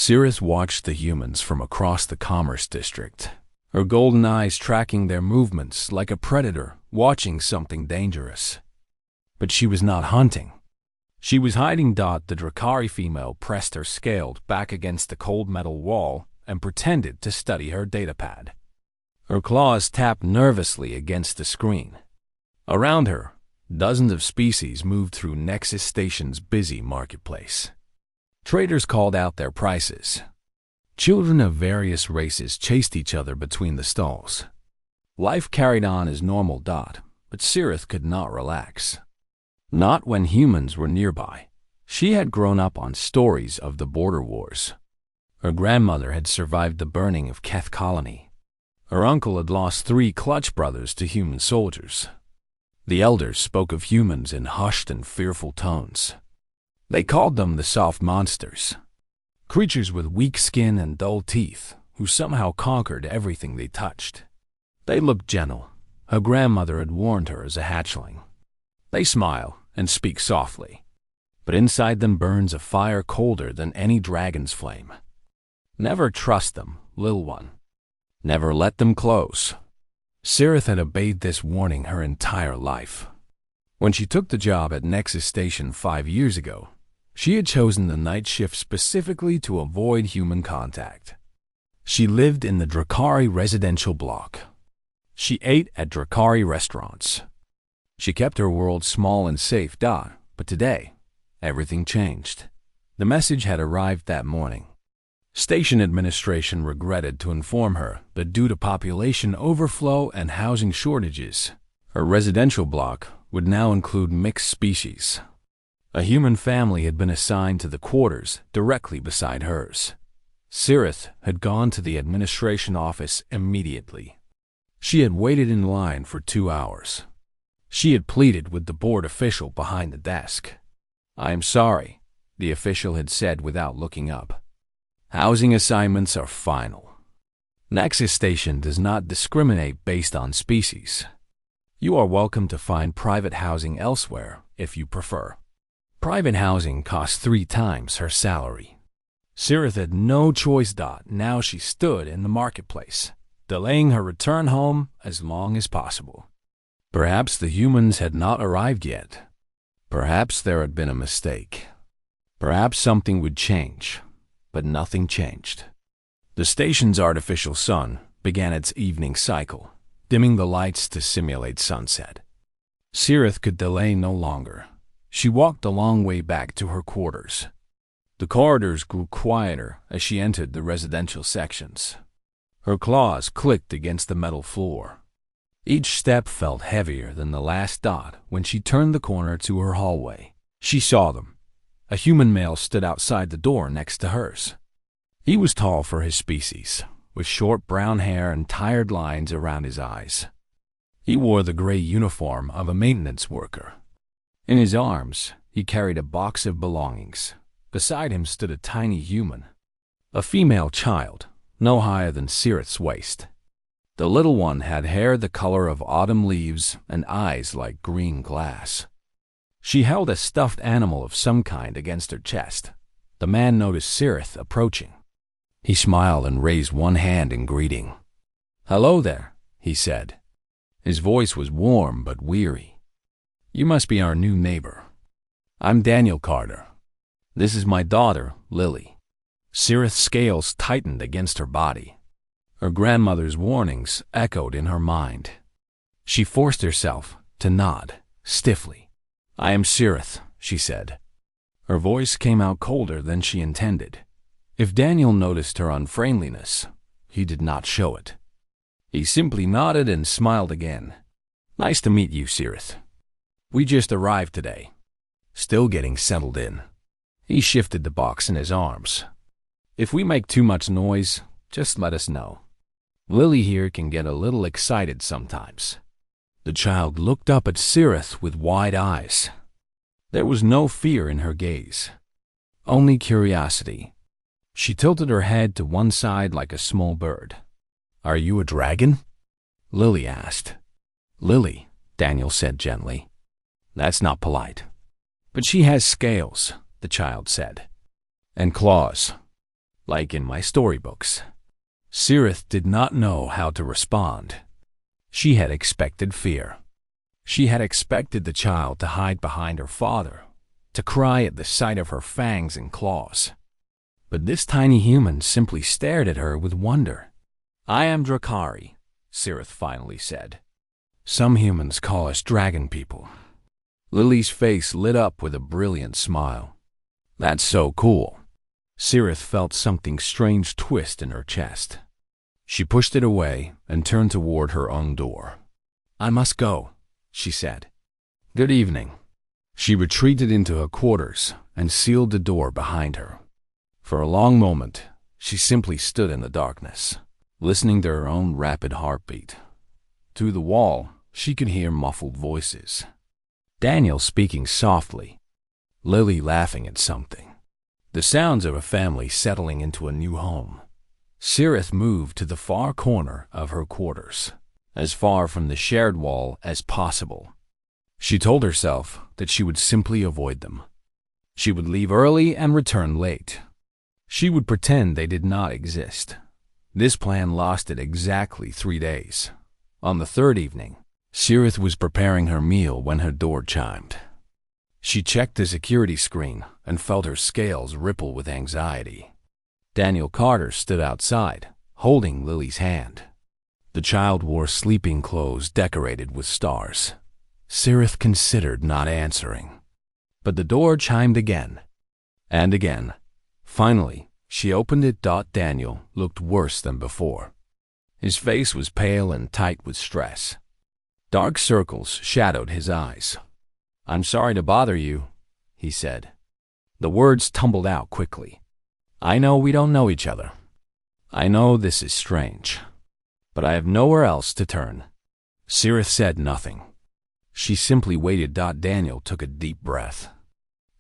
Cirith watched the humans from across the Commerce District, her golden eyes tracking their movements like a predator watching something dangerous. But she was not hunting. She was hiding. The Drakari female pressed her scaled back against the cold metal wall and pretended to study her datapad. Her claws tapped nervously against the screen. Around her, dozens of species moved through Nexus Station's busy marketplace. Traders called out their prices. Children of various races chased each other between the stalls. Life carried on as normal. But Cirith could not relax. Not when humans were nearby. She had grown up on stories of the border wars. Her grandmother had survived the burning of Keth Colony. Her uncle had lost 3 clutch brothers to human soldiers. The elders spoke of humans in hushed and fearful tones. They called them the soft monsters, creatures with weak skin and dull teeth who somehow conquered everything they touched. They looked gentle. Her grandmother had warned her as a hatchling. They smile and speak softly, but inside them burns a fire colder than any dragon's flame. Never trust them, little one. Never let them close. Cirith had obeyed this warning her entire life. When she took the job at Nexus Station 5 years ago, she had chosen the night shift specifically to avoid human contact. She lived in the Drakari residential block. She ate at Drakari restaurants. She kept her world small and safe. But today, everything changed. The message had arrived that morning. Station administration regretted to inform her that due to population overflow and housing shortages, her residential block would now include mixed species. A human family had been assigned to the quarters directly beside hers. Cirith had gone to the administration office immediately. She had waited in line for 2 hours. She had pleaded with the board official behind the desk. "I am sorry," the official had said without looking up. "Housing assignments are final. Nexus Station does not discriminate based on species. You are welcome to find private housing elsewhere if you prefer." Private housing cost 3 times her salary. Cirith had no choice. Now she stood in the marketplace, delaying her return home as long as possible. Perhaps the humans had not arrived yet. Perhaps there had been a mistake. Perhaps something would change, but nothing changed. The station's artificial sun began its evening cycle, dimming the lights to simulate sunset. Cirith could delay no longer. She walked a long way back to her quarters. The corridors grew quieter as she entered the residential sections. Her claws clicked against the metal floor. Each step felt heavier than the last. When she turned the corner to her hallway, she saw them. A human male stood outside the door next to hers. He was tall for his species, with short brown hair and tired lines around his eyes. He wore the gray uniform of a maintenance worker. In his arms, he carried a box of belongings. Beside him stood a tiny human, a female child, no higher than Cirith's waist. The little one had hair the color of autumn leaves and eyes like green glass. She held a stuffed animal of some kind against her chest. The man noticed Cirith approaching. He smiled and raised one hand in greeting. "Hello there," he said. His voice was warm but weary. "You must be our new neighbor. I'm Daniel Carter. This is my daughter, Lily." Cirith's scales tightened against her body. Her grandmother's warnings echoed in her mind. She forced herself to nod, stiffly. "I am Cirith," she said. Her voice came out colder than she intended. If Daniel noticed her unfriendliness, he did not show it. He simply nodded and smiled again. "Nice to meet you, Cirith. We just arrived today. Still getting settled in." He shifted the box in his arms. "If we make too much noise, just let us know. Lily here can get a little excited sometimes." The child looked up at Cirith with wide eyes. There was no fear in her gaze, only curiosity. She tilted her head to one side like a small bird. "Are you a dragon?" Lily asked. "Lily," Daniel said gently. "That's not polite." "But she has scales," the child said. "And claws." like in my storybooks. Sirith did not know how to respond. She had expected fear. She had expected the child to hide behind her father, to cry at the sight of her fangs and claws. But this tiny human simply stared at her with wonder. "I am Drakari," Sirith finally said. "Some humans call us dragon people." Lily's face lit up with a brilliant smile. "That's so cool." Sirith felt something strange twist in her chest. She pushed it away and turned toward her own door. "I must go," she said. "Good evening." She retreated into her quarters and sealed the door behind her. For a long moment, she simply stood in the darkness, listening to her own rapid heartbeat. Through the wall, she could hear muffled voices. Daniel speaking softly, Lily laughing at something. The sounds of a family settling into a new home. Sirith moved to the far corner of her quarters, as far from the shared wall as possible. She told herself that she would simply avoid them. She would leave early and return late. She would pretend they did not exist. This plan lasted exactly 3 days. On the third evening, Sirith was preparing her meal when her door chimed. She checked the security screen and felt her scales ripple with anxiety. Daniel Carter stood outside, holding Lily's hand. The child wore sleeping clothes decorated with stars. Sirith considered not answering. But the door chimed again and again. Finally, she opened it. Daniel looked worse than before. His face was pale and tight with stress. Dark circles shadowed his eyes. "I'm sorry to bother you," he said. The words tumbled out quickly. "I know we don't know each other. I know this is strange. But I have nowhere else to turn." Sirith said nothing. She simply waited. Daniel took a deep breath.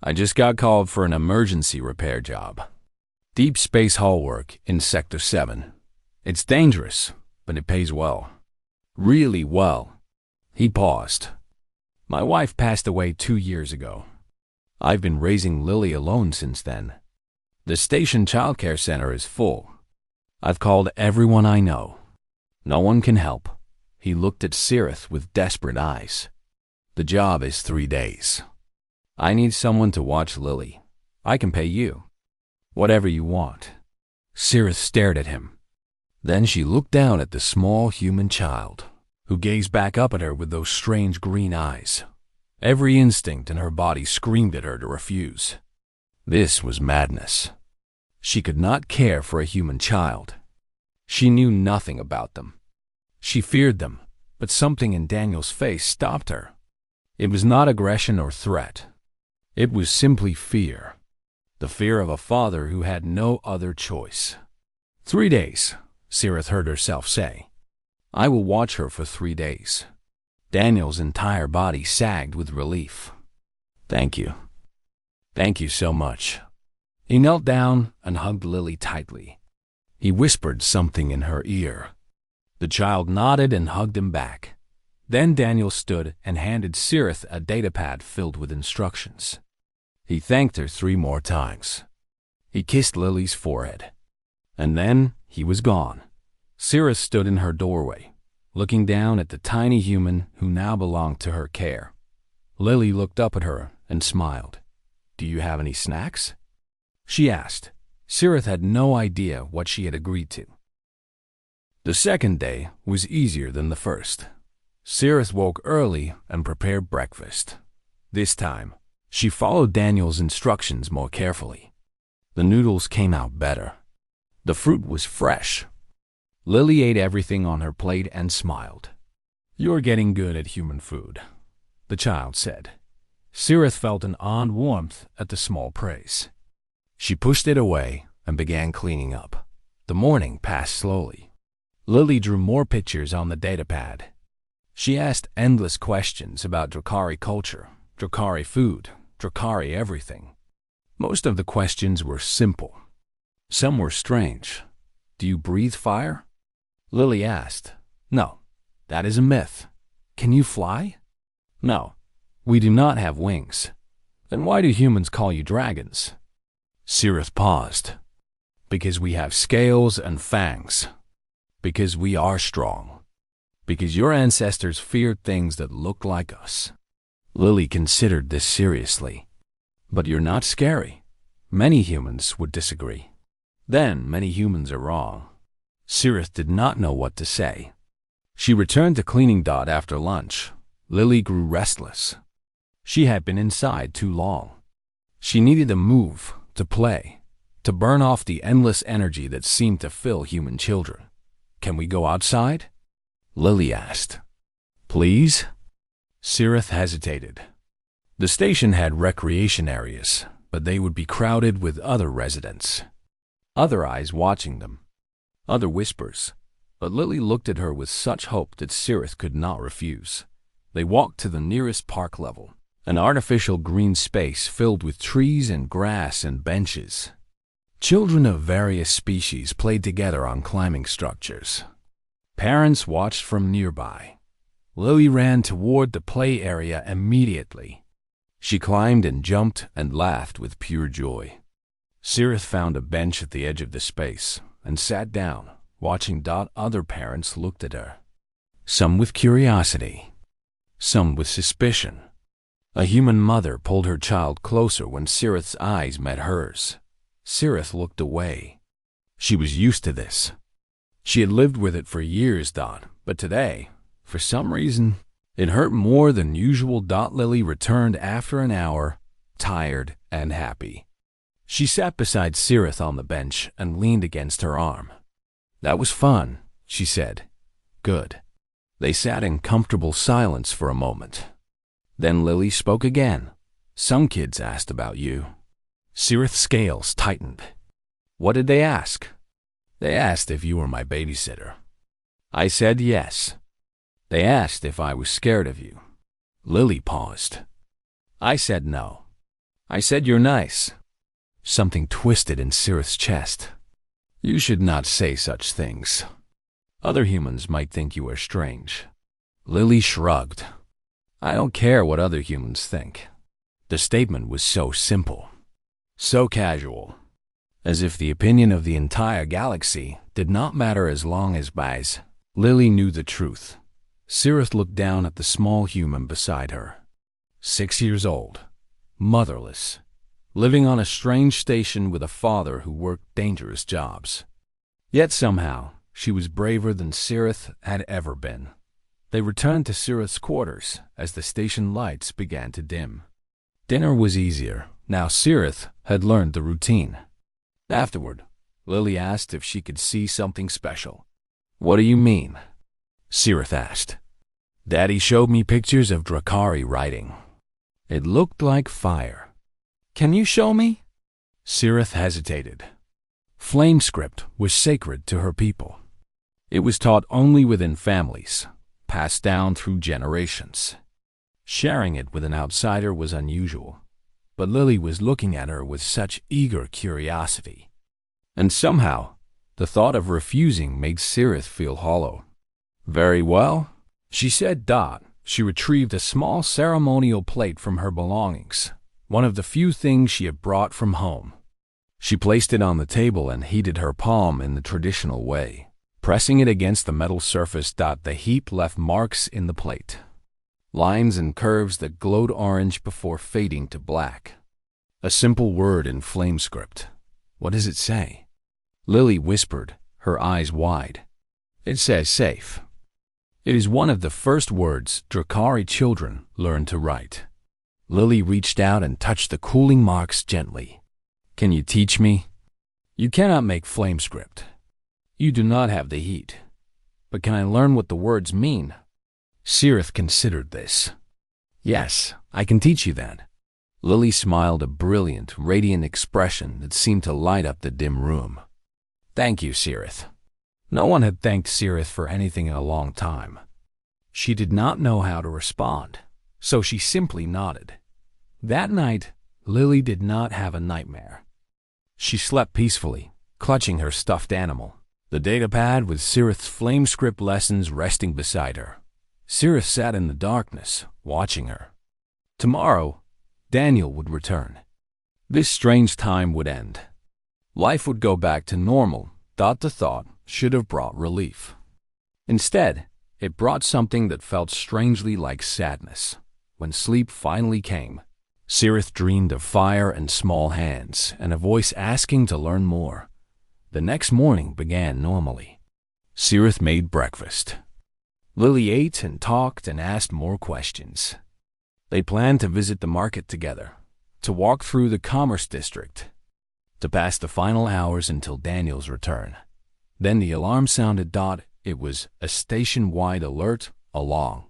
"I just got called for an emergency repair job. Deep space hull work in Sector 7. It's dangerous, but it pays well. Really well." He paused. "My wife passed away 2 years ago. I've been raising Lily alone since then. The station childcare center is full. I've called everyone I know. No one can help." He looked at Sirith with desperate eyes. "The job is 3 days. I need someone to watch Lily. I can pay you. Whatever you want." Sirith stared at him. Then she looked down at the small human child, who gazed back up at her with those strange green eyes. Every instinct in her body screamed at her to refuse. This was madness. She could not care for a human child. She knew nothing about them. She feared them, but something in Daniel's face stopped her. It was not aggression or threat. It was simply fear. The fear of a father who had no other choice. 3 days, Sirith heard herself say. "I will watch her for 3 days." Daniel's entire body sagged with relief. "Thank you. Thank you so much." He knelt down and hugged Lily tightly. He whispered something in her ear. The child nodded and hugged him back. Then Daniel stood and handed Sirith a datapad filled with instructions. He thanked her 3 more times. He kissed Lily's forehead. And then he was gone. Sirith stood in her doorway, looking down at the tiny human who now belonged to her care. Lily looked up at her and smiled. "Do you have any snacks?" she asked. Sirith had no idea what she had agreed to. The second day was easier than the first. Sirith woke early and prepared breakfast. This time, she followed Daniel's instructions more carefully. The noodles came out better. The fruit was fresh. Lily ate everything on her plate and smiled. "You're getting good at human food," the child said. Sirith felt an odd warmth at the small praise. She pushed it away and began cleaning up. The morning passed slowly. Lily drew more pictures on the datapad. She asked endless questions about Drakari culture, Drakari food, Drakari everything. Most of the questions were simple. Some were strange. "Do you breathe fire?" Lily asked. "No, that is a myth." "Can you fly?" "No, we do not have wings." "Then why do humans call you dragons?" Sirith paused. Because we have scales and fangs. Because we are strong. Because your ancestors feared things that look like us. Lily considered this seriously. But you're not scary. Many humans would disagree. Then many humans are wrong. Cirith did not know what to say. She returned to cleaning Dot after lunch. Lily grew restless. She had been inside too long. She needed to move, to play, to burn off the endless energy that seemed to fill human children. Can we go outside? Lily asked. Please? Cirith hesitated. The station had recreation areas, but they would be crowded with other residents. Other eyes watching them. Other whispers. But Lily looked at her with such hope that Cirith could not refuse. They walked to the nearest park level, an artificial green space filled with trees and grass and benches. Children of various species played together on climbing structures. Parents watched from nearby. Lily ran toward the play area immediately. She climbed and jumped and laughed with pure joy. Cirith found a bench at the edge of the space and sat down, watching Dot. Other parents looked at her. Some with curiosity. Some with suspicion. A human mother pulled her child closer when Cirith's eyes met hers. Cirith looked away. She was used to this. She had lived with it for years, Dot, but today, for some reason, it hurt more than usual. Lily returned after an hour, tired and happy. She sat beside Cirith on the bench and leaned against her arm. That was fun, she said. Good. They sat in comfortable silence for a moment. Then Lily spoke again. Some kids asked about you. Cirith's scales tightened. What did they ask? They asked if you were my babysitter. I said yes. They asked if I was scared of you. Lily paused. I said no. I said you're nice. Something twisted in Cirith's chest. You should not say such things. Other humans might think you are strange. Lily shrugged. I don't care what other humans think. The statement was so simple, so casual, as if the opinion of the entire galaxy did not matter as long as Baz. Lily knew the truth. Cirith looked down at the small human beside her. 6 years old, motherless, living on a strange station with a father who worked dangerous jobs. Yet somehow, she was braver than Cirith had ever been. They returned to Cirith's quarters as the station lights began to dim. Dinner was easier. Now Cirith had learned the routine. Afterward, Lily asked if she could see something special. What do you mean? Cirith asked. Daddy showed me pictures of Drakari writing. It looked like fire. Can you show me? Cirith hesitated. Flame script was sacred to her people. It was taught only within families, passed down through generations. Sharing it with an outsider was unusual, but Lily was looking at her with such eager curiosity. And somehow, the thought of refusing made Cirith feel hollow. Very well, she said. She retrieved a small ceremonial plate from her belongings, one of the few things she had brought from home. She placed it on the table and heated her palm in the traditional way. Pressing it against the metal surface, the heat left marks in the plate. Lines and curves that glowed orange before fading to black. A simple word in flame script. What does it say? Lily whispered, her eyes wide. It says safe. It is one of the first words Drakari children learn to write. Lily reached out and touched the cooling marks gently. Can you teach me? You cannot make flame script. You do not have the heat. But can I learn what the words mean? Cirith considered this. Yes, I can teach you then. Lily smiled, a brilliant, radiant expression that seemed to light up the dim room. Thank you, Cirith. No one had thanked Cirith for anything in a long time. She did not know how to respond, so she simply nodded. That night, Lily did not have a nightmare. She slept peacefully, clutching her stuffed animal, the datapad with Cirith's flame script lessons resting beside her. Cirith sat in the darkness, watching her. Tomorrow, Daniel would return. This strange time would end. Life would go back to normal. The thought should have brought relief. Instead, it brought something that felt strangely like sadness. When sleep finally came, Cirith dreamed of fire and small hands and a voice asking to learn more. The next morning began normally. Cirith made breakfast. Lily ate and talked and asked more questions. They planned to visit the market together, to walk through the commerce district, to pass the final hours until Daniel's return. Then the alarm sounded. It was a station-wide alert, a long,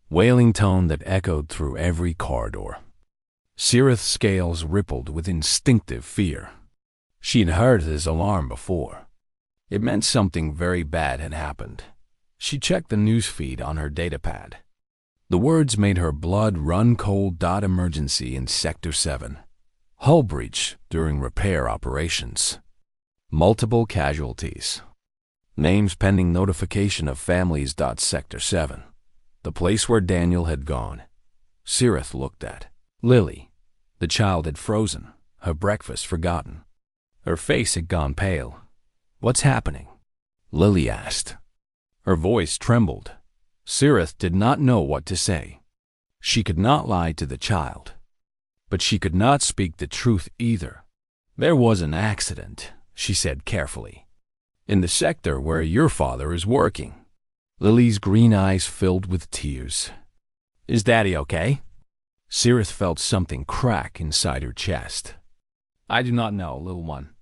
wailing tone that echoed through every corridor. Cirith's scales rippled with instinctive fear. She'd heard his alarm before. It meant something very bad had happened. She checked the newsfeed on her datapad. The words made her blood run cold. Emergency in Sector 7. Hull breach during repair operations. Multiple casualties. Names pending notification of families. Sector 7. The place where Daniel had gone. Cirith looked at Lily. The child had frozen, her breakfast forgotten. Her face had gone pale. "What's happening?" Lily asked. Her voice trembled. Cirith did not know what to say. She could not lie to the child, but she could not speak the truth either. "There was an accident," she said carefully, "in the sector where your father is working." Lily's green eyes filled with tears. "Is Daddy okay?" Cirith felt something crack inside her chest. "I do not know, little one.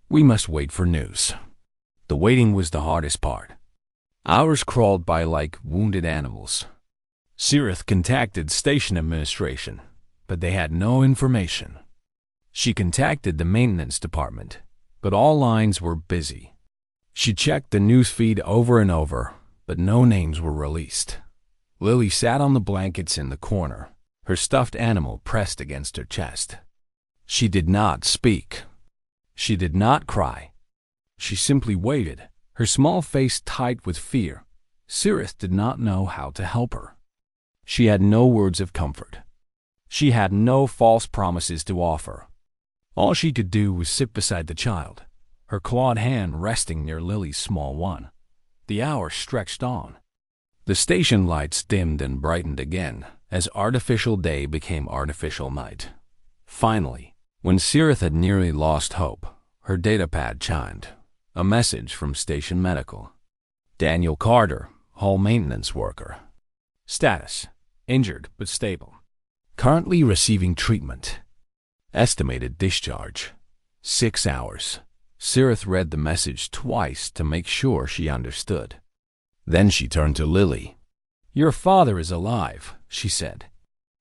We must wait for news." The waiting was the hardest part. Hours crawled by like wounded animals. Cirith contacted station administration, but they had no information. She contacted the maintenance department, but all lines were busy. She checked the newsfeed over and over, but no names were released. Lily sat on the blankets in the corner, her stuffed animal pressed against her chest. She did not speak. She did not cry. She simply waited, her small face tight with fear. Cirith did not know how to help her. She had no words of comfort. She had no false promises to offer. All she could do was sit beside the child, her clawed hand resting near Lily's small one. The hours stretched on. The station lights dimmed and brightened again as artificial day became artificial night. Finally, when Cirith had nearly lost hope, her datapad chimed. A message from Station Medical. Daniel Carter, Hull maintenance worker. Status: injured but stable. Currently receiving treatment. Estimated discharge: 6 hours. Cirith read the message twice to make sure she understood. Then she turned to Lily. "Your father is alive," she said.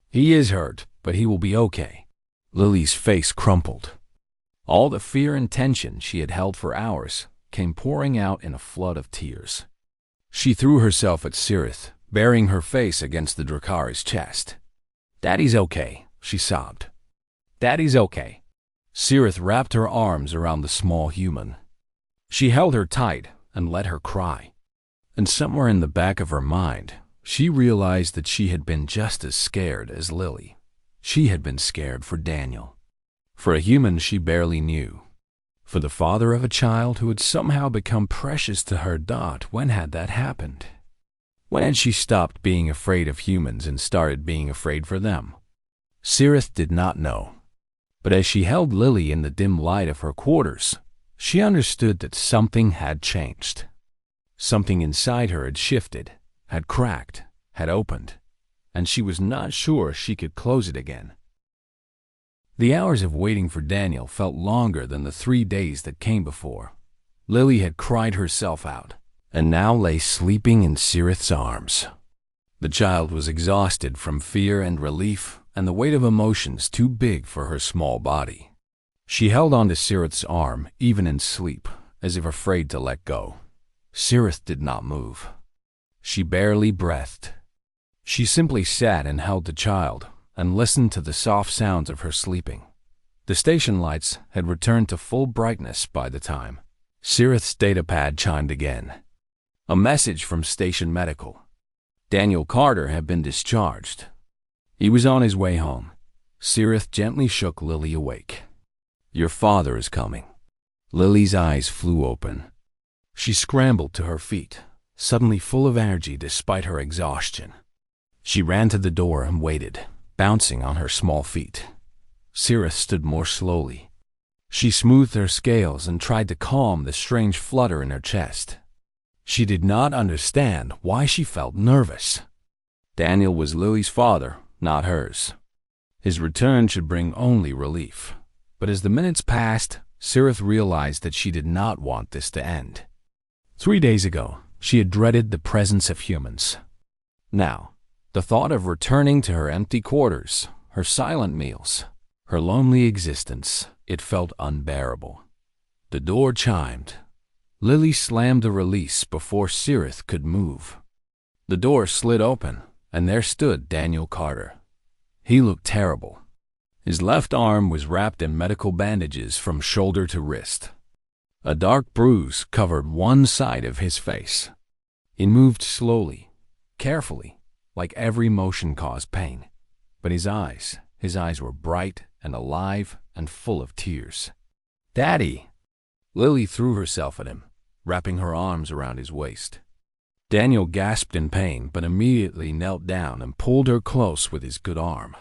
"He is hurt, but he will be okay." Lily's face crumpled. All the fear and tension she had held for hours came pouring out in a flood of tears. She threw herself at Cirith, burying her face against the Drakari's chest. "Daddy's okay," she sobbed. "Daddy's okay." Cirith wrapped her arms around the small human. She held her tight and let her cry. And somewhere in the back of her mind, she realized that she had been just as scared as Lily. She had been scared for Daniel. For a human she barely knew. For the father of a child who had somehow become precious to her. When had that happened? When had she stopped being afraid of humans and started being afraid for them? Cirith did not know. But as she held Lily in the dim light of her quarters, she understood that something had changed. Something inside her had shifted, had cracked, had opened, and she was not sure she could close it again. The hours of waiting for Daniel felt longer than the 3 days that came before. Lily had cried herself out, and now lay sleeping in Cirith's arms. The child was exhausted from fear and relief, and the weight of emotions too big for her small body. She held on to Cirith's arm, even in sleep, as if afraid to let go. Cirith did not move. She barely breathed. She simply sat and held the child, and listened to the soft sounds of her sleeping. The station lights had returned to full brightness by the time. Cirith's datapad chimed again. A message from Station Medical. Daniel Carter had been discharged. He was on his way home. Cirith gently shook Lily awake. "Your father is coming." Lily's eyes flew open. She scrambled to her feet, suddenly full of energy despite her exhaustion. She ran to the door and waited, bouncing on her small feet. Cirith stood more slowly. She smoothed her scales and tried to calm the strange flutter in her chest. She did not understand why she felt nervous. Daniel was Lily's father, not hers. His return should bring only relief. But as the minutes passed, Cirith realized that she did not want this to end. 3 days ago, she had dreaded the presence of humans. Now, the thought of returning to her empty quarters, her silent meals, her lonely existence, it felt unbearable. The door chimed. Lily slammed the release before Cirith could move. The door slid open, and there stood Daniel Carter. He looked terrible. His left arm was wrapped in medical bandages from shoulder to wrist. A dark bruise covered one side of his face. He moved slowly, carefully, like every motion caused pain. But his eyes were bright and alive and full of tears. "Daddy!" Lily threw herself at him, wrapping her arms around his waist. Daniel gasped in pain, but immediately knelt down and pulled her close with his good arm.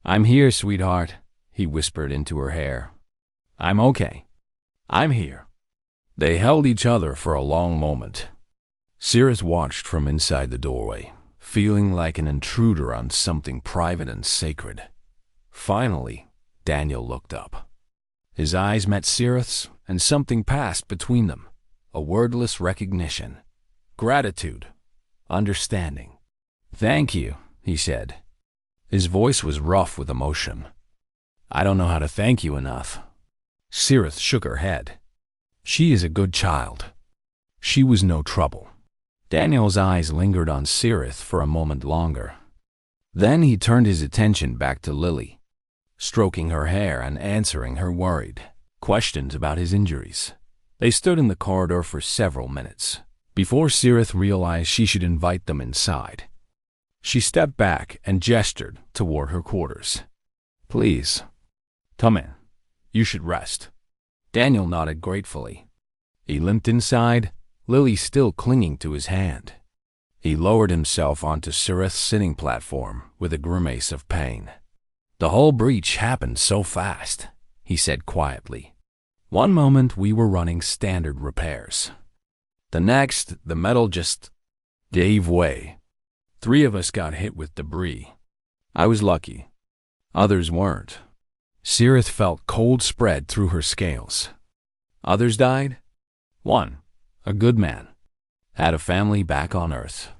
"I'm here, sweetheart," he whispered into her hair. "I'm okay. I'm here." They held each other for a long moment. Cirith watched from inside the doorway, feeling like an intruder on something private and sacred. Finally, Daniel looked up. His eyes met Cirith's, and something passed between them, a wordless recognition, gratitude, understanding. "Thank you," he said. His voice was rough with emotion. "I don't know how to thank you enough." Cirith shook her head. "She is a good child. She was no trouble." Daniel's eyes lingered on Cirith for a moment longer. Then he turned his attention back to Lily, stroking her hair and answering her worried questions about his injuries. They stood in the corridor for several minutes, before Cirith realized she should invite them inside. She stepped back and gestured toward her quarters. "Please, come in. You should rest." Daniel nodded gratefully. He limped inside, Lily still clinging to his hand. He lowered himself onto Cirith's sitting platform with a grimace of pain. "The whole breach happened so fast," he said quietly. "One moment we were running standard repairs. The next, the metal just gave way. 3 of us got hit with debris. I was lucky. Others weren't." Cirith felt cold spread through her scales. "Others died?" "One, a good man, had a family back on Earth."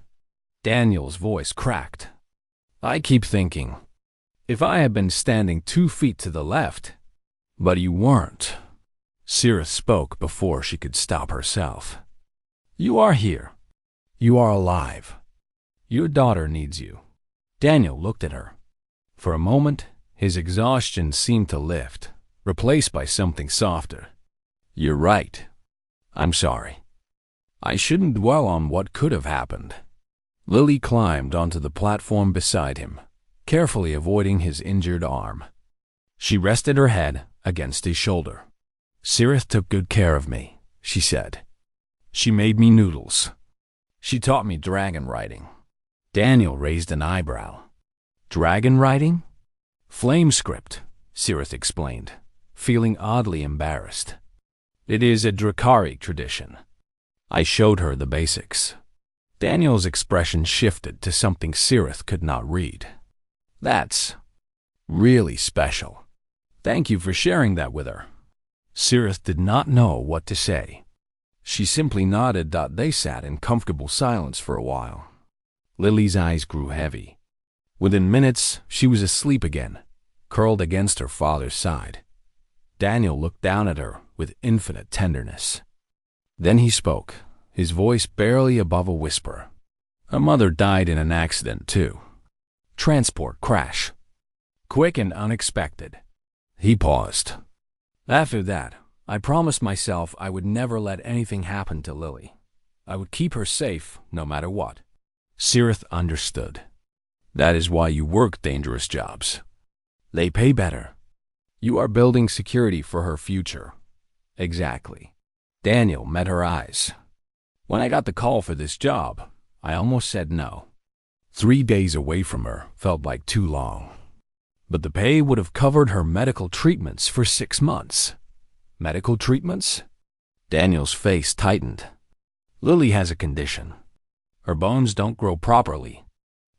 Daniel's voice cracked. "I keep thinking, if I had been standing 2 feet to the left, but you weren't." Cirith spoke before she could stop herself. "You are here. You are alive. Your daughter needs you." Daniel looked at her. For a moment, his exhaustion seemed to lift, replaced by something softer. "You're right. I'm sorry. I shouldn't dwell on what could have happened." Lily climbed onto the platform beside him, carefully avoiding his injured arm. She rested her head against his shoulder. "Cirith took good care of me," she said. "She made me noodles. She taught me dragon riding." Daniel raised an eyebrow. "Dragon riding?" "Flame script," Cirith explained, feeling oddly embarrassed. "It is a Drakari tradition." I showed her the basics. Daniel's expression shifted to something Cirith could not read. "That's really special. Thank you for sharing that with her." Cirith did not know what to say. She simply nodded. They sat in comfortable silence for a while. Lily's eyes grew heavy. Within minutes, she was asleep again, curled against her father's side. Daniel looked down at her with infinite tenderness. Then he spoke, his voice barely above a whisper. "Her mother died in an accident, too. Transport crash. Quick and unexpected." He paused. "After that, I promised myself I would never let anything happen to Lily. I would keep her safe no matter what." Cirith understood. "That is why you work dangerous jobs. They pay better. You are building security for her future. Exactly. Daniel met her eyes. When I got the call for this job, I almost said no. 3 days away from her felt like too long. But the pay would have covered her medical treatments for 6 months. Medical treatments? Daniel's face tightened. Lily has a condition. Her bones don't grow properly.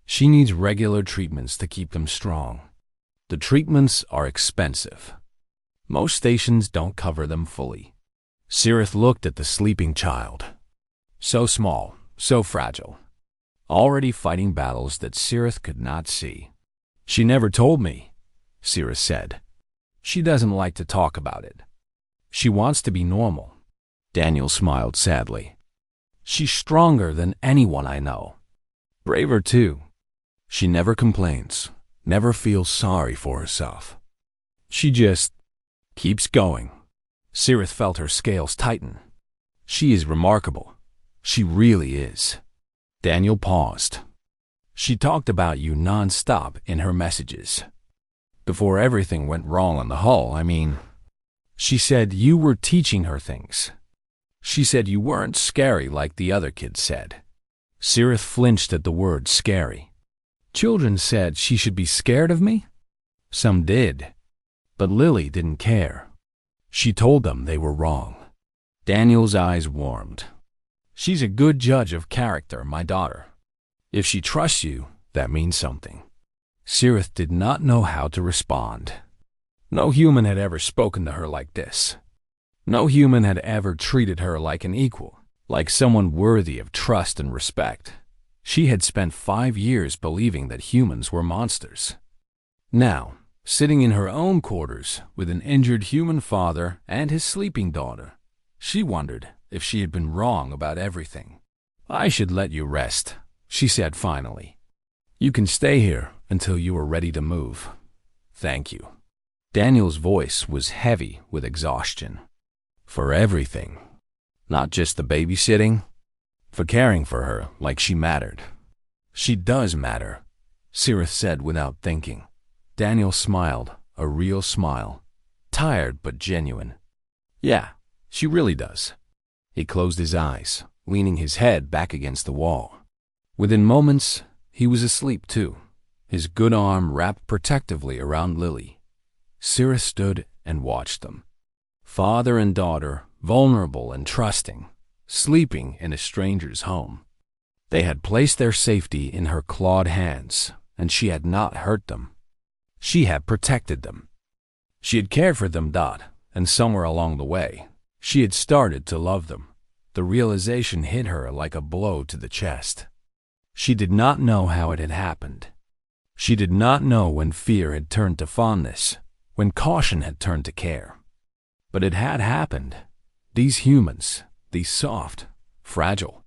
She needs regular treatments to keep them strong. The treatments are expensive. Most stations don't cover them fully. Sirith looked at the sleeping child. So small, so fragile. Already fighting battles that Sirith could not see. She never told me, Sirith said. She doesn't like to talk about it. She wants to be normal. Daniel smiled sadly. She's stronger than anyone I know. Braver too. She never complains, never feels sorry for herself. She just keeps going. Sirith felt her scales tighten. She is remarkable. She really is. Daniel paused. She talked about you non-stop in her messages. Before everything went wrong on the hull, I mean. She said you were teaching her things. She said you weren't scary like the other kids said. Sirith flinched at the word scary. Children said she should be scared of me? Some did. But Lily didn't care. She told them they were wrong. Daniel's eyes warmed. She's a good judge of character, my daughter. If she trusts you, that means something. Sirith did not know how to respond. No human had ever spoken to her like this. No human had ever treated her like an equal, like someone worthy of trust and respect. She had spent 5 years believing that humans were monsters. Now, sitting in her own quarters with an injured human father and his sleeping daughter, she wondered if she had been wrong about everything. I should let you rest, she said finally. You can stay here until you are ready to move. Thank you. Daniel's voice was heavy with exhaustion. For everything. Not just the babysitting. For caring for her like she mattered. She does matter, Sirith said without thinking. Daniel smiled, a real smile. Tired but genuine. Yeah, she really does. He closed his eyes, leaning his head back against the wall. Within moments, he was asleep too, his good arm wrapped protectively around Lily. Sirith stood and watched them. Father and daughter, vulnerable and trusting, sleeping in a stranger's home. They had placed their safety in her clawed hands, and she had not hurt them. She had protected them. She had cared for them, and somewhere along the way, she had started to love them. The realization hit her like a blow to the chest. She did not know how it had happened. She did not know when fear had turned to fondness, when caution had turned to care. But it had happened. These humans, these soft, fragile,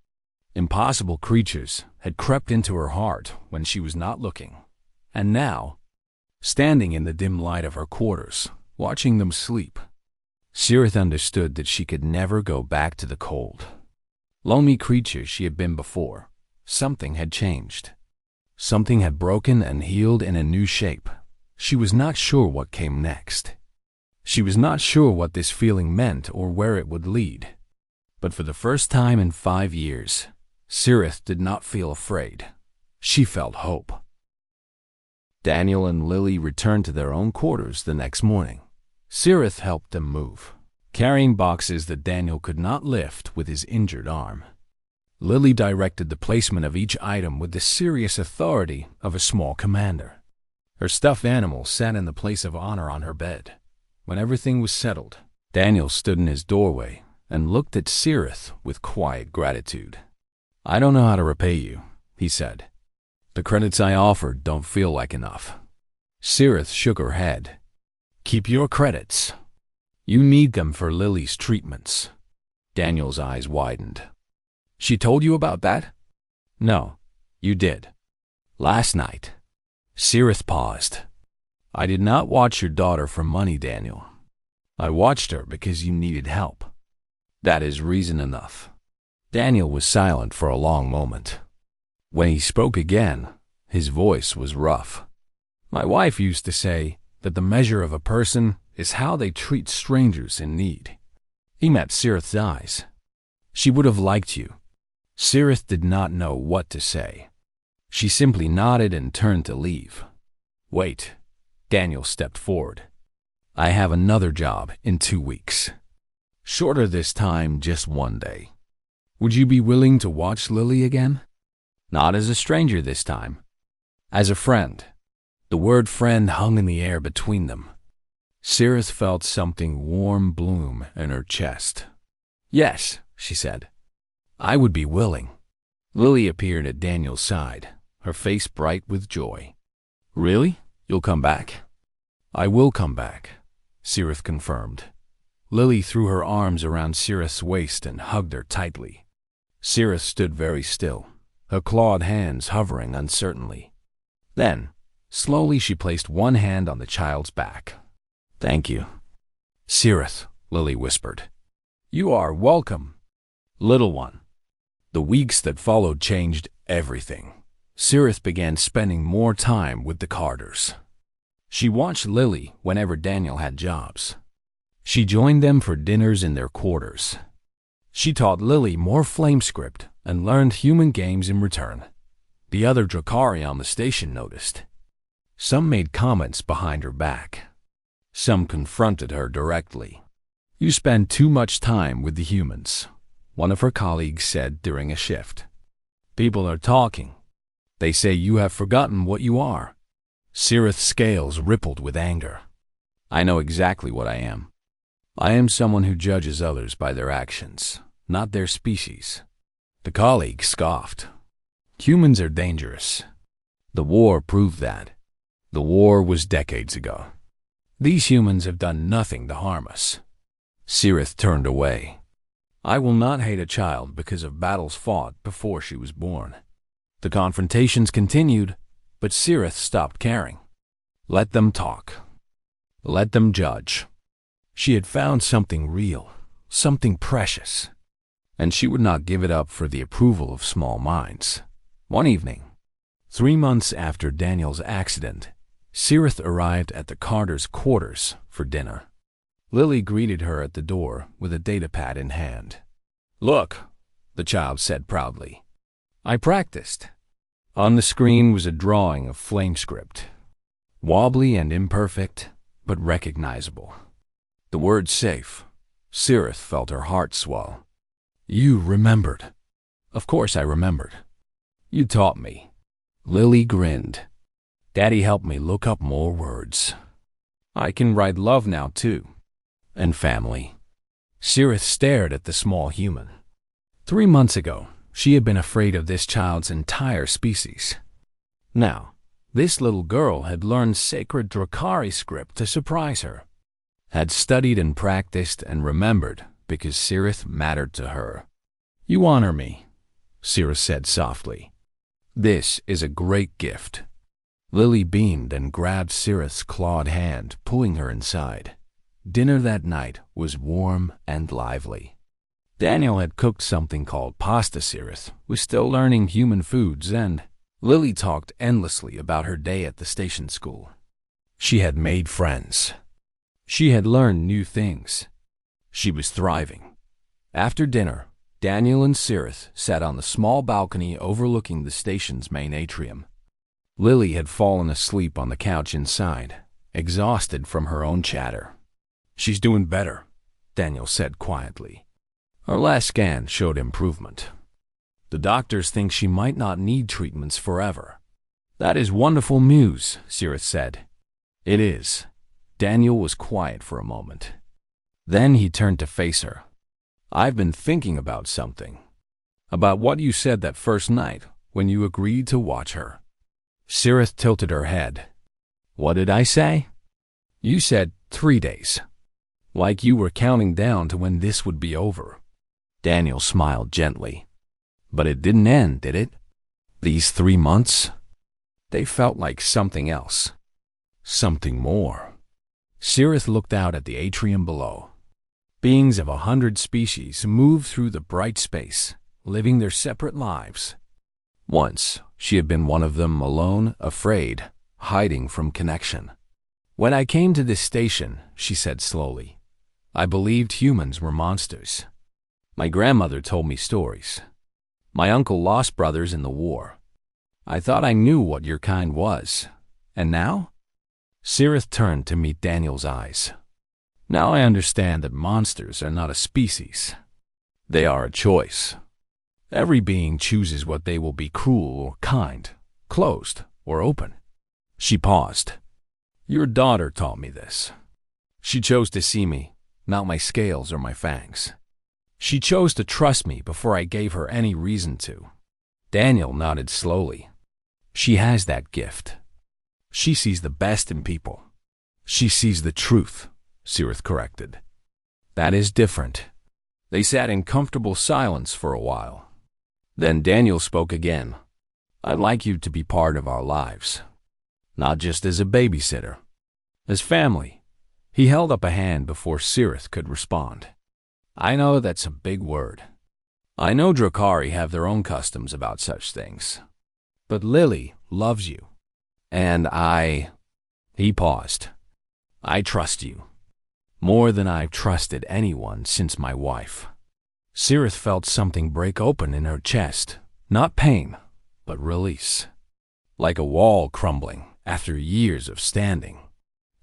impossible creatures had crept into her heart when she was not looking. And now, standing in the dim light of her quarters, watching them sleep, Sirith understood that she could never go back to the cold. Lonely creature she had been before, something had changed. Something had broken and healed in a new shape. She was not sure what came next. She was not sure what this feeling meant or where it would lead. But for the first time in 5 years, Sirith did not feel afraid. She felt hope. Daniel and Lily returned to their own quarters the next morning. Sirith helped them move, carrying boxes that Daniel could not lift with his injured arm. Lily directed the placement of each item with the serious authority of a small commander. Her stuffed animal sat in the place of honor on her bed. When everything was settled, Daniel stood in his doorway and looked at Sirith with quiet gratitude. I don't know how to repay you, he said. The credits I offered don't feel like enough. Sirith shook her head. Keep your credits. You need them for Lily's treatments. Daniel's eyes widened. She told you about that? No, you did. Last night. Sirith paused. I did not watch your daughter for money, Daniel. I watched her because you needed help. That is reason enough. Daniel was silent for a long moment. When he spoke again, his voice was rough. My wife used to say that the measure of a person is how they treat strangers in need. He met Sirith's eyes. She would have liked you. Sirith did not know what to say. She simply nodded and turned to leave. Wait. Daniel stepped forward. I have another job in 2 weeks. Shorter this time, just 1 day. Would you be willing to watch Lily again? Not as a stranger this time. As a friend. The word friend hung in the air between them. Sirith felt something warm bloom in her chest. Yes, she said. I would be willing. Lily appeared at Daniel's side, her face bright with joy. Really? You'll come back? I will come back, Sirith confirmed. Lily threw her arms around Sirith's waist and hugged her tightly. Sirith stood very still, her clawed hands hovering uncertainly. Then, slowly she placed one hand on the child's back. Thank you. Sirith, Lily whispered. You are welcome, little one. The weeks that followed changed everything. Sirith began spending more time with the Carters. She watched Lily whenever Daniel had jobs. She joined them for dinners in their quarters. She taught Lily more flamescript and learned human games in return. The other Drakari on the station noticed. Some made comments behind her back. Some confronted her directly. You spend too much time with the humans, one of her colleagues said during a shift. People are talking. They say you have forgotten what you are. Sirith's scales rippled with anger. I know exactly what I am. I am someone who judges others by their actions, not their species. The colleague scoffed. Humans are dangerous. The war proved that. The war was decades ago. These humans have done nothing to harm us. Sirith turned away. I will not hate a child because of battles fought before she was born. The confrontations continued, but Sirith stopped caring. Let them talk. Let them judge. She had found something real, something precious, and she would not give it up for the approval of small minds. One evening, 3 months after Daniel's accident, Sirith arrived at the Carters' quarters for dinner. Lily greeted her at the door with a datapad in hand. Look, the child said proudly. I practiced. On the screen was a drawing of flamescript. Wobbly and imperfect, but recognizable. The word safe. Sirith felt her heart swell. You remembered. Of course I remembered. You taught me. Lily grinned. Daddy helped me look up more words. I can write love now too. And family. Sirith stared at the small human. 3 months ago, she had been afraid of this child's entire species. Now, this little girl had learned sacred Drakari script to surprise her. Had studied and practiced and remembered because Sirith mattered to her. You honor me, Sirith said softly. This is a great gift. Lily beamed and grabbed Sirith's clawed hand, pulling her inside. Dinner that night was warm and lively. Daniel had cooked something called pasta. Sirith was still learning human foods, and Lily talked endlessly about her day at the station school. She had made friends. She had learned new things. She was thriving. After dinner, Daniel and Sirith sat on the small balcony overlooking the station's main atrium. Lily had fallen asleep on the couch inside, exhausted from her own chatter. She's doing better, Daniel said quietly. Her last scan showed improvement. The doctors think she might not need treatments forever. That is wonderful news, Sirith said. It is. Daniel was quiet for a moment. Then he turned to face her. I've been thinking about something. About what you said that first night when you agreed to watch her. Sirith tilted her head. What did I say? You said 3 days. Like you were counting down to when this would be over. Daniel smiled gently. But it didn't end, did it? These 3 months? They felt like something else. Something more. Sirith looked out at the atrium below. Beings of 100 species moved through the bright space, living their separate lives. Once, she had been one of them, alone, afraid, hiding from connection. When I came to this station, she said slowly, I believed humans were monsters. My grandmother told me stories. My uncle lost brothers in the war. I thought I knew what your kind was. And now? Sirith turned to meet Daniel's eyes. Now I understand that monsters are not a species. They are a choice. Every being chooses what they will be: cruel or kind, closed or open. She paused. Your daughter taught me this. She chose to see me, not my scales or my fangs. She chose to trust me before I gave her any reason to. Daniel nodded slowly. She has that gift. She sees the best in people. She sees the truth, Sirith corrected. That is different. They sat in comfortable silence for a while. Then Daniel spoke again. I'd like you to be part of our lives. Not just as a babysitter. As family. He held up a hand before Sirith could respond. I know that's a big word. I know Drakari have their own customs about such things. But Lily loves you. And He paused. I trust you. More than I've trusted anyone since my wife. Sirith felt something break open in her chest. Not pain, but release. Like a wall crumbling after years of standing.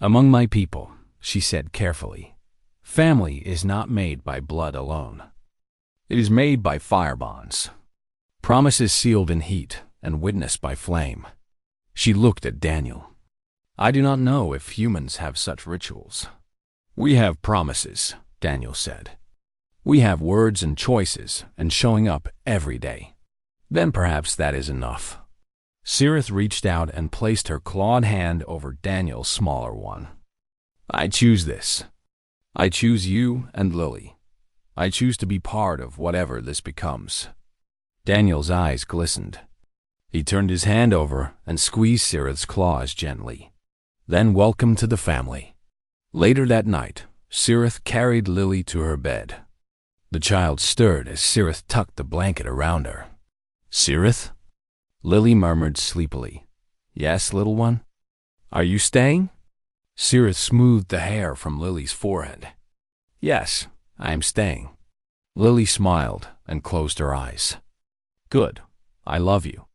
Among my people, she said carefully, family is not made by blood alone. It is made by fire bonds. Promises sealed in heat and witnessed by flame. She looked at Daniel. I do not know if humans have such rituals. We have promises, Daniel said. We have words and choices and showing up every day. Then perhaps that is enough. Sirith reached out and placed her clawed hand over Daniel's smaller one. I choose this. I choose you and Lily. I choose to be part of whatever this becomes. Daniel's eyes glistened. He turned his hand over and squeezed Sirith's claws gently. Then welcome to the family. Later that night, Sirith carried Lily to her bed. The child stirred as Sirith tucked the blanket around her. Sirith? Lily murmured sleepily. Yes, little one? Are you staying? Sirith smoothed the hair from Lily's forehead. Yes, I am staying. Lily smiled and closed her eyes. Good. I love you.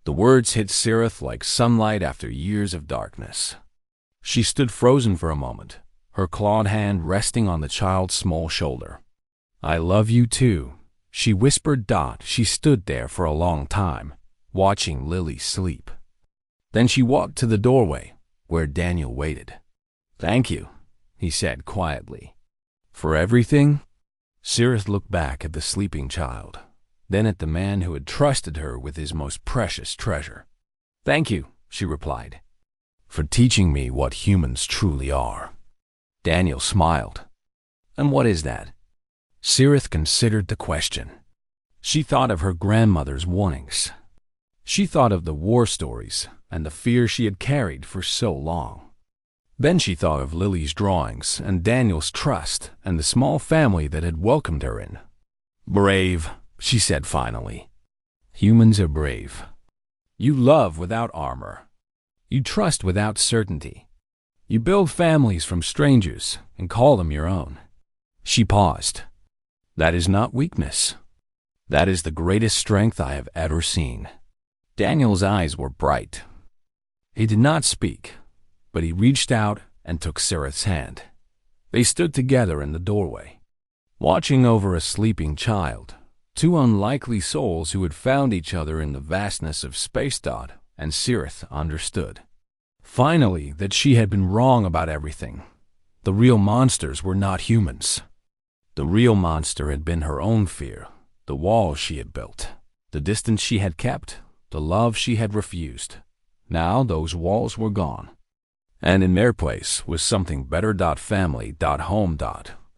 The words hit Sirith like sunlight after years of darkness. She stood frozen for a moment, her clawed hand resting on the child's small shoulder. I love you too, she whispered. She stood there for a long time, watching Lily sleep. Then she walked to the doorway, where Daniel waited. Thank you, he said quietly. For everything? Sirith looked back at the sleeping child, then at the man who had trusted her with his most precious treasure. Thank you, she replied, for teaching me what humans truly are. Daniel smiled. And what is that? Sirith considered the question. She thought of her grandmother's warnings. She thought of the war stories and the fear she had carried for so long. Then she thought of Lily's drawings and Daniel's trust and the small family that had welcomed her in. Brave, she said finally. Humans are brave. You love without armor. You trust without certainty. You build families from strangers and call them your own. She paused. That is not weakness. That is the greatest strength I have ever seen. Daniel's eyes were bright. He did not speak, but he reached out and took Sirith's hand. They stood together in the doorway, watching over a sleeping child, two unlikely souls who had found each other in the vastness of space. And Sirith understood. Finally, that she had been wrong about everything. The real monsters were not humans. The real monster had been her own fear, the walls she had built, the distance she had kept, the love she had refused. Now those walls were gone. And in their place was something better. Family. Home.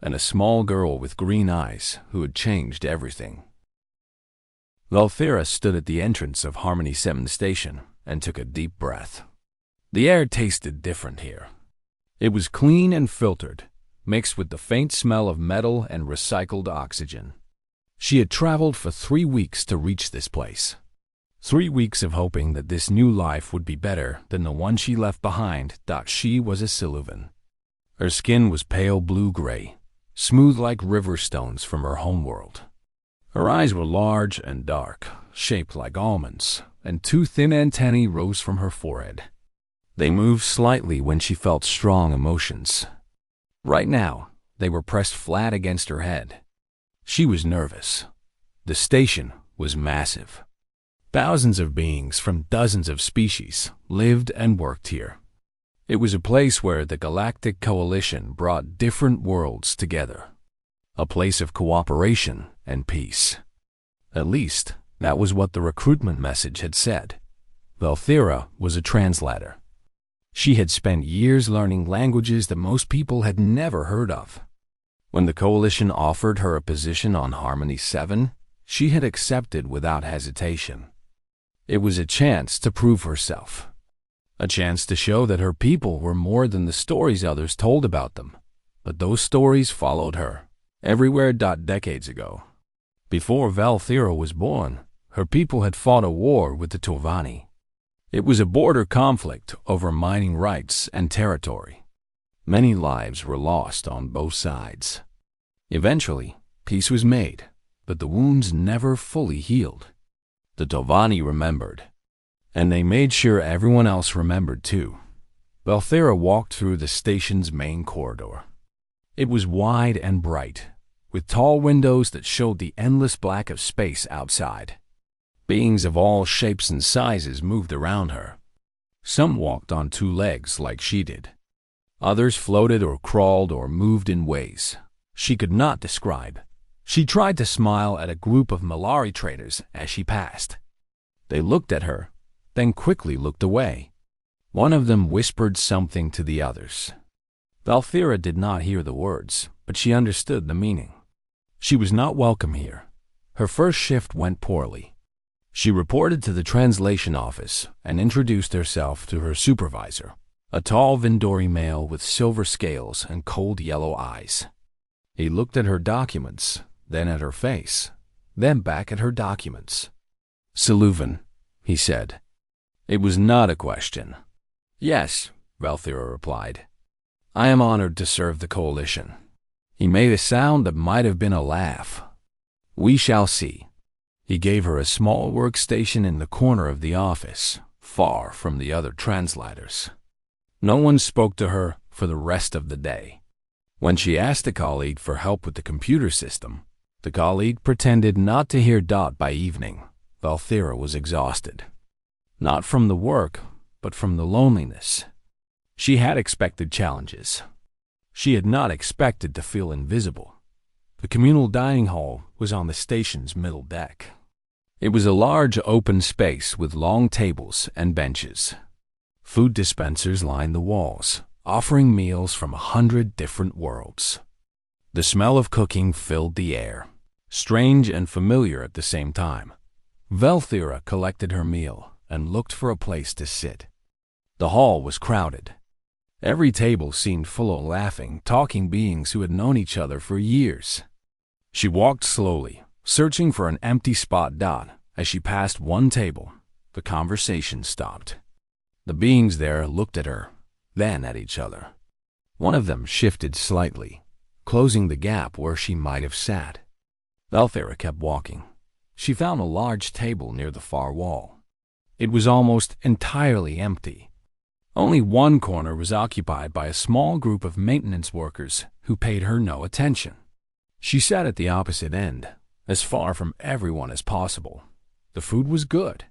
And a small girl with green eyes who had changed everything. Valthera stood at the entrance of Harmony 7 Station and took a deep breath. The air tasted different here. It was clean and filtered, mixed with the faint smell of metal and recycled oxygen. She had traveled for 3 weeks to reach this place. 3 weeks of hoping that this new life would be better than the one she left behind. She was a Siluvan. Her skin was pale blue-gray, smooth like river stones from her homeworld. Her eyes were large and dark, shaped like almonds, and two thin antennae rose from her forehead. They moved slightly when she felt strong emotions. Right now, they were pressed flat against her head. She was nervous. The station was massive. Thousands of beings from dozens of species lived and worked here. It was a place where the Galactic Coalition brought different worlds together. A place of cooperation and peace. At least, that was what the recruitment message had said. Valthera was a translator. She had spent years learning languages that most people had never heard of. When the Coalition offered her a position on Harmony 7, she had accepted without hesitation. It was a chance to prove herself. A chance to show that her people were more than the stories others told about them. But those stories followed her everywhere. Decades ago, before Valthera was born, her people had fought a war with the Tovani. It was a border conflict over mining rights and territory. Many lives were lost on both sides. Eventually, peace was made, but the wounds never fully healed. The Tovani remembered, and they made sure everyone else remembered too. Valthera walked through the station's main corridor. It was wide and bright, with tall windows that showed the endless black of space outside. Beings of all shapes and sizes moved around her. Some walked on two legs like she did. Others floated or crawled or moved in ways she could not describe. She tried to smile at a group of Malari traders as she passed. They looked at her, then quickly looked away. One of them whispered something to the others. Valthera did not hear the words, but she understood the meaning. She was not welcome here. Her first shift went poorly. She reported to the translation office and introduced herself to her supervisor, a tall Vindori male with silver scales and cold yellow eyes. He looked at her documents, then at her face, then back at her documents. "Saluvan," he said. It was not a question. "Yes," Valthera replied. "I am honored to serve the Coalition." He made a sound that might have been a laugh. "We shall see." He gave her a small workstation in the corner of the office, far from the other translators. No one spoke to her for the rest of the day. When she asked a colleague for help with the computer system, the colleague pretended not to hear. By evening, Valthera was exhausted. Not from the work, but from the loneliness. She had expected challenges. She had not expected to feel invisible. The communal dining hall was on the station's middle deck. It was a large open space with long tables and benches. Food dispensers lined the walls, offering meals from 100 different worlds. The smell of cooking filled the air, strange and familiar at the same time. Valthera collected her meal and looked for a place to sit. The hall was crowded. Every table seemed full of laughing, talking beings who had known each other for years. She walked slowly, searching for an empty spot. As she passed one table, the conversation stopped. The beings there looked at her, then at each other. One of them shifted slightly, closing the gap where she might have sat. Valthera kept walking. She found a large table near the far wall. It was almost entirely empty. Only one corner was occupied by a small group of maintenance workers who paid her no attention. She sat at the opposite end, as far from everyone as possible. The food was good.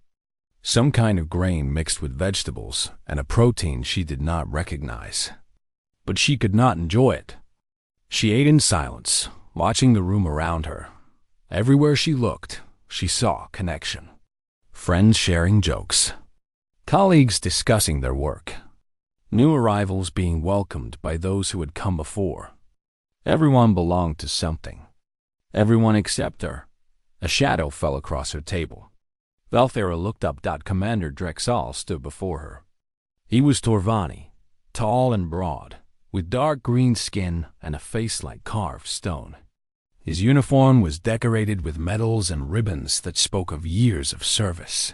Some kind of grain mixed with vegetables and a protein she did not recognize. But she could not enjoy it. She ate in silence, watching the room around her. Everywhere she looked, she saw connection. Friends sharing jokes. Colleagues discussing their work. New arrivals being welcomed by those who had come before. Everyone belonged to something. Everyone except her. A shadow fell across her table. Valthera looked up. Commander Drexal stood before her. He was Torvani, tall and broad, with dark green skin and a face like carved stone. His uniform was decorated with medals and ribbons that spoke of years of service.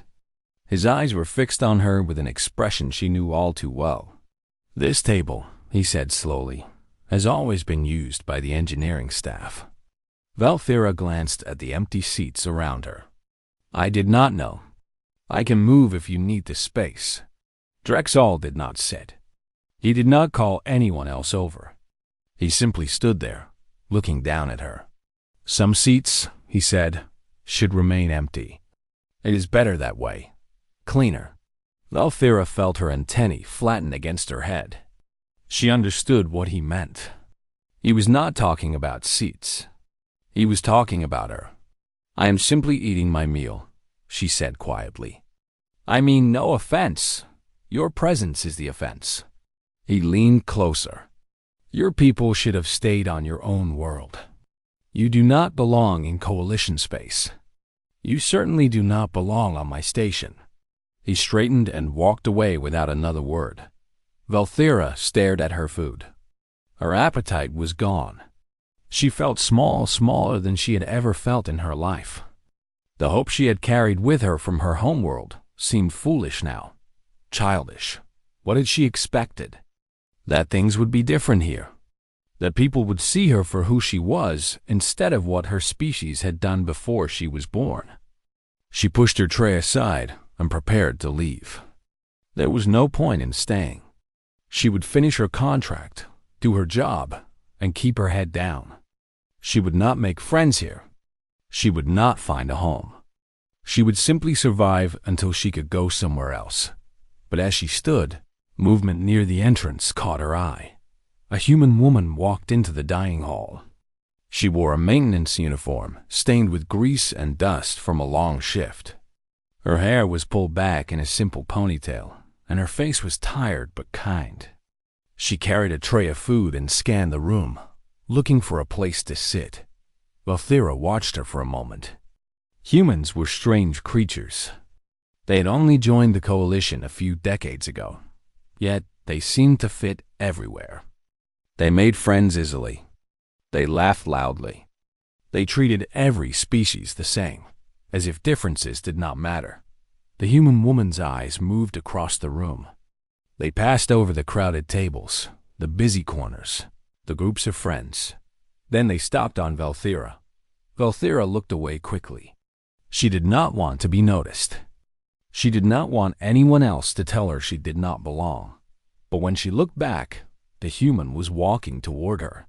His eyes were fixed on her with an expression she knew all too well. "This table," he said slowly, has always been used by the engineering staff. Valthera glanced at the empty seats around her. I did not know. I can move if you need the space. Drexel did not sit. He did not call anyone else over. He simply stood there, looking down at her. Some seats, he said, should remain empty. It is better that way. Cleaner. Valthera felt her antennae flatten against her head. She understood what he meant. He was not talking about seats. He was talking about her. I am simply eating my meal, she said quietly. I mean no offense. Your presence is the offense. He leaned closer. Your people should have stayed on your own world. You do not belong in coalition space. You certainly do not belong on my station. He straightened and walked away without another word. Valthera stared at her food. Her appetite was gone. She felt smaller than she had ever felt in her life. The hope she had carried with her from her homeworld seemed foolish now, childish. What had she expected? That things would be different here. That people would see her for who she was instead of what her species had done before she was born. She pushed her tray aside and prepared to leave. There was no point in staying. She would finish her contract, do her job, and keep her head down. She would not make friends here. She would not find a home. She would simply survive until she could go somewhere else. But as she stood, movement near the entrance caught her eye. A human woman walked into the dining hall. She wore a maintenance uniform stained with grease and dust from a long shift. Her hair was pulled back in a simple ponytail, and her face was tired but kind. She carried a tray of food and scanned the room, looking for a place to sit. Valthera watched her for a moment. Humans were strange creatures. They had only joined the coalition a few decades ago, yet they seemed to fit everywhere. They made friends easily. They laughed loudly. They treated every species the same, as if differences did not matter. The human woman's eyes moved across the room. They passed over the crowded tables, the busy corners, the groups of friends. Then they stopped on Valthera. Valthera looked away quickly. She did not want to be noticed. She did not want anyone else to tell her she did not belong. But when she looked back, the human was walking toward her.